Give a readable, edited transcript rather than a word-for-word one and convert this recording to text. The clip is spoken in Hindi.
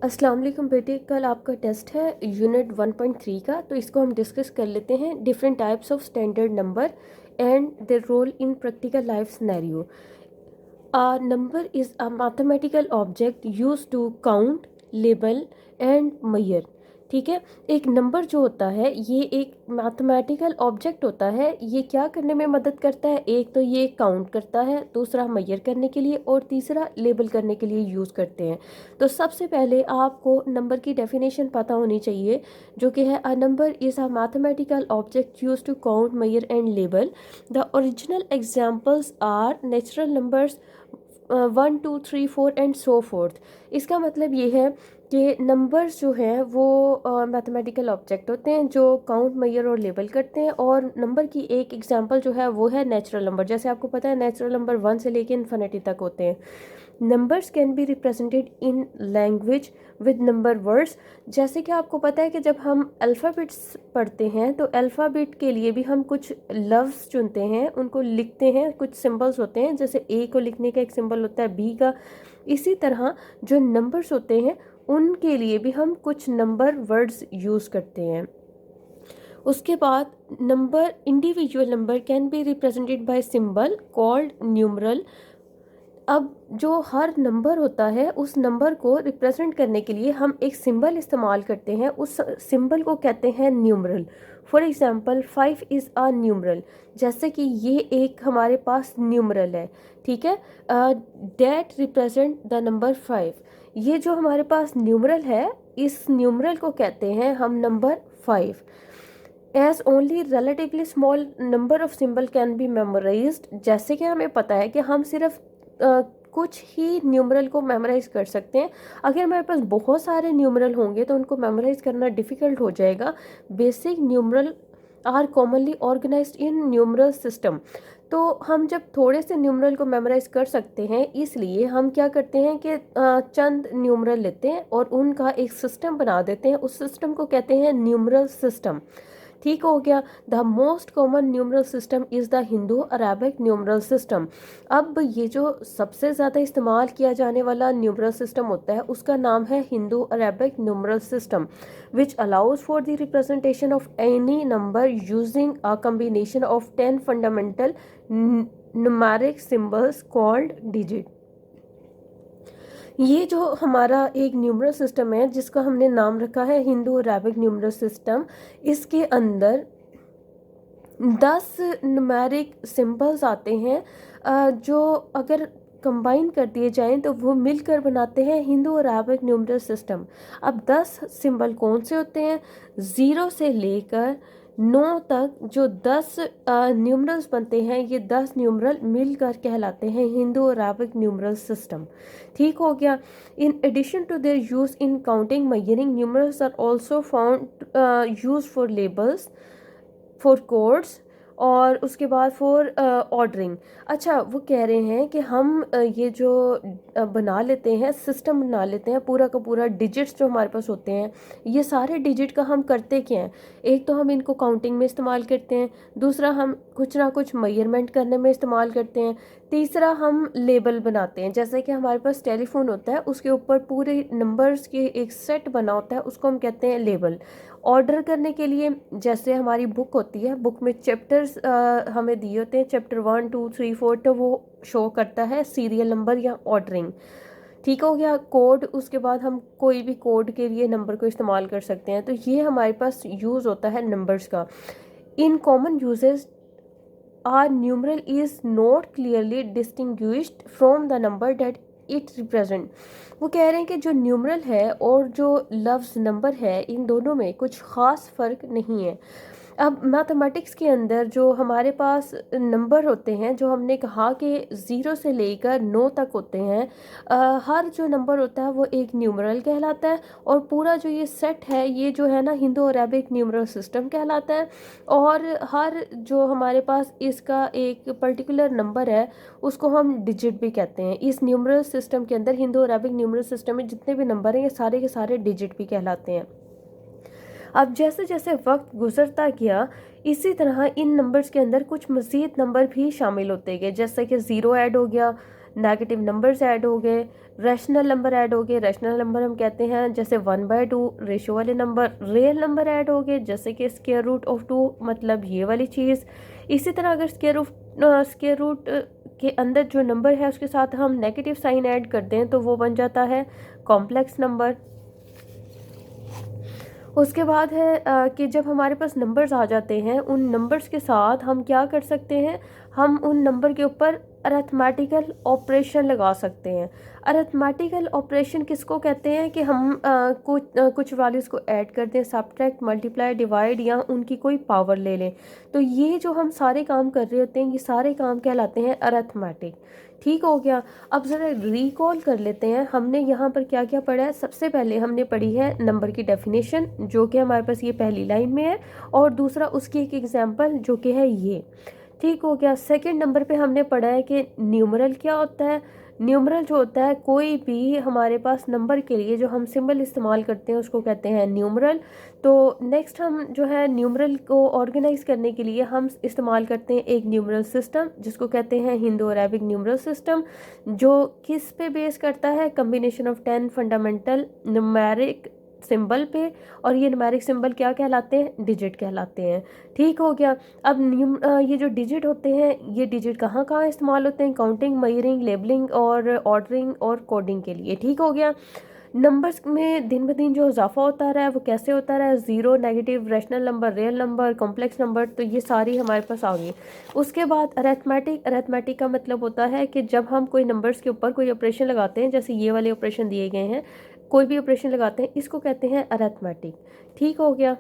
अस्सलाम वालेकुम बेटे, कल आपका टेस्ट है यूनिट 1.3 का। तो इसको हम डिस्कस कर लेते हैं, different types of standard number and their role in practical life scenario. A number is a mathematical object used to count, label and measure। ठीक है, एक नंबर जो होता है ये एक मैथमेटिकल ऑब्जेक्ट होता है। ये क्या करने में मदद करता है? एक तो ये काउंट करता है, दूसरा मेजर करने के लिए, और तीसरा लेबल करने के लिए यूज़ करते हैं। तो सबसे पहले आपको नंबर की डेफिनेशन पता होनी चाहिए, जो कि है a number is a mathematical object use to count, measure and label. The original examples are natural numbers 1 2 3 4 and so forth. इसका मतलब ये है कि नंबर्स जो हैं वो मैथमेटिकल ऑब्जेक्ट होते हैं जो काउंट, मेजर और लेबल करते हैं। और नंबर की एक एग्जांपल जो है वो है नेचुरल नंबर। जैसे आपको पता है नेचुरल नंबर 1 से लेके इन्फिनिटी तक होते हैं। Numbers can be represented in language with number words. जैसे कि आपको पता है कि जब हम अल्फ़ाबेट्स पढ़ते हैं तो अल्फ़ाबेट के लिए भी हम कुछ लफ्ज़ चुनते हैं, उनको लिखते हैं, कुछ सिंबल्स होते हैं। जैसे ए को लिखने का एक सिंबल होता है बी का। इसी तरह जो नंबर्स होते हैं उनके लिए भी हम कुछ नंबर वर्ड्स यूज़ करते हैं। उसके बाद number, individual number can be represented by symbol called numeral. अब जो हर नंबर होता है उस नंबर को रिप्रेजेंट करने के लिए हम एक सिंबल इस्तेमाल करते हैं, उस सिंबल को कहते हैं numeral. For example 5 is a numeral. जैसे कि ये एक हमारे पास न्यूमरल है, ठीक है। That represent the number 5। ये जो हमारे पास न्यूमरल है, इस न्यूमरल को कहते हैं हम number 5। As only relatively small number of symbol can be memorised. जैसे कि हमें पता है कि हम सिर्फ कुछ ही न्यूमरल को मेमोराइज कर सकते हैं। अगर हमारे पास बहुत सारे न्यूमरल होंगे तो उनको मेमोराइज करना डिफ़िकल्ट हो जाएगा। Basic numeral are commonly organised in numeral system. तो हम जब थोड़े से न्यूमरल को मेमोराइज कर सकते हैं, इसलिए हम क्या करते हैं कि चंद न्यूमरल लेते हैं और उनका एक सिस्टम बना देते हैं। उस सिस्टम को कहते हैं न्यूमरल सिस्टम। ठीक हो गया। The most common numeral system is the Hindu Arabic numeral system. अब ये जो सबसे ज़्यादा इस्तेमाल किया जाने वाला न्यूमरल सिस्टम होता है उसका नाम है Hindu Arabic numeral system, which allows for the representation of any number using a combination of 10 fundamental numeric symbols called digit. ये जो हमारा एक न्यूमरल सिस्टम है जिसका हमने नाम रखा है हिंदू अरेबिक न्यूमरल सिस्टम, इसके अंदर 10 न्यूमेरिक सिंबल्स आते हैं जो अगर कंबाइन कर दिए जाएं तो वो मिलकर बनाते हैं हिंदू अरेबिक न्यूमरल सिस्टम। अब 10 सिंबल कौन से होते हैं? 0 से लेकर 9 तक जो 10 न्यूमरल्स बनते हैं, ये 10 न्यूमरल मिलकर कहलाते हैं हिंदू अरेबिक न्यूमरल सिस्टम। ठीक हो गया। In addition to their use in counting, measuring, numerals are also found use for labels, for codes और उसके बाद फॉर ऑर्डरिंग। अच्छा, वो कह रहे हैं कि हम ये जो बना लेते हैं, सिस्टम बना लेते हैं, पूरा का पूरा डिजिट्स जो हमारे पास होते हैं, ये सारे डिजिट का हम करते क्या हैं? एक तो हम इनको काउंटिंग में इस्तेमाल करते हैं, दूसरा हम कुछ ना कुछ मेजरमेंट करने में इस्तेमाल करते हैं, तीसरा हम लेबल बनाते हैं। जैसे कि हमारे पास टेलीफोन होता है, उसके ऊपर पूरे नंबर्स के एक सेट बना होता है, उसको हम कहते हैं लेबल। ऑर्डर करने के लिए जैसे हमारी बुक होती है, बुक में चैप्टर्स हमें दिए होते हैं, चैप्टर 1 2 3 4, तो वो शो करता है सीरियल नंबर या ऑर्डरिंग। ठीक हो गया। कोड, उसके बाद हम कोई भी कोड के लिए नंबर को इस्तेमाल कर सकते हैं। तो ये हमारे पास यूज़ होता है नंबर्स का। In common uses are numeral is not clearly distinguished from the number that it represent. वो कह रहे हैं कि जो न्यूमरल है और जो लफ्ज़ नंबर है, इन दोनों में कुछ ख़ास फ़र्क नहीं है। अब मैथमेटिक्स के अंदर जो हमारे पास नंबर होते हैं, जो हमने कहा कि 0 से लेकर 9 तक होते हैं, हर जो नंबर होता है वो एक न्यूमरल कहलाता है। और पूरा जो ये सेट है, ये जो है ना, हिंदू अरेबिक न्यूमरल सिस्टम कहलाता है। और हर जो हमारे पास इसका एक पर्टिकुलर नंबर है उसको हम डिजिट भी कहते हैं। इस न्यूमरल सिस्टम के अंदर, हिंदू अरेबिक न्यूमरल सिस्टम में जितने भी नंबर हैं, ये सारे के सारे डिजिट भी कहलाते हैं। अब जैसे जैसे वक्त गुजरता गया, इसी तरह इन नंबर्स के अंदर कुछ मज़ीद नंबर भी शामिल होते गए। जैसे कि 0 ऐड हो गया, नेगेटिव नंबर्स ऐड हो गए, रैशनल नंबर ऐड हो गए। रैशनल नंबर हम कहते हैं जैसे 1/2 रेशो वाले नंबर। रियल नंबर ऐड हो गए जैसे कि स्क्वायर रूट ऑफ 2, मतलब ये वाली चीज़। इसी तरह अगर स्क्वायर रूट के अंदर जो नंबर है उसके साथ हम नेगेटिव साइन ऐड करते हैं तो वो बन जाता है कॉम्प्लेक्स नंबर। उसके बाद है कि जब हमारे पास नंबर्स आ जाते हैं, उन नंबर्स के साथ हम क्या कर सकते हैं, हम उन नंबर के ऊपर अरिथमेटिकल ऑपरेशन लगा सकते हैं। अरिथमेटिकल ऑपरेशन किसको कहते हैं कि हम कुछ वैल्यूज़ को ऐड कर दें, सब्ट्रैक्ट, मल्टीप्लाई, डिवाइड या उनकी कोई पावर ले लें। तो ये जो हम सारे काम कर रहे होते हैं, ये सारे काम कहलाते हैं अरिथमेटिक। ठीक हो गया। अब ज़रा रिकॉल कर लेते हैं हमने यहाँ पर क्या क्या पढ़ा है। सबसे पहले हमने पढ़ी है नंबर की डेफिनेशन, जो कि हमारे पास ये पहली लाइन में है, और दूसरा उसकी एक एग्जांपल जो कि है ये। ठीक हो गया। सेकंड नंबर पे हमने पढ़ा है कि न्यूमरल क्या होता है। न्यूमरल जो होता है, कोई भी हमारे पास नंबर के लिए जो हम सिंबल इस्तेमाल करते हैं उसको कहते हैं न्यूमरल। तो नेक्स्ट हम जो है न्यूमरल को ऑर्गेनाइज करने के लिए हम इस्तेमाल करते हैं एक न्यूमरल सिस्टम जिसको कहते हैं हिंदो अरेबिक न्यूमरल सिस्टम, जो किस पे बेस करता है, combination of 10 fundamental numeric symbol पे। और ये न्यूमेरिक सिंबल क्या कहलाते हैं, डिजिट कहलाते हैं। ठीक हो गया। अब ये जो डिजिट होते हैं, ये डिजिट कहाँ कहाँ इस्तेमाल होते हैं, काउंटिंग, मेजरिंग, लेबलिंग और ऑर्डरिंग और कोडिंग के लिए। ठीक हो गया। नंबर्स में दिन ब दिन जो इजाफा होता रहा है वो कैसे होता रहा है, zero, negative, rational number, real number, complex number, तो ये सारी हमारे पास आ गई। उसके बाद अरिथमेटिक। अरिथमेटिक का मतलब होता है कि जब हम कोई नंबर्स के ऊपर कोई ऑपरेशन लगाते हैं, जैसे ये वाले ऑपरेशन दिए गए हैं, कोई भी ऑपरेशन लगाते हैं, इसको कहते हैं अरिथमेटिक। ठीक हो गया।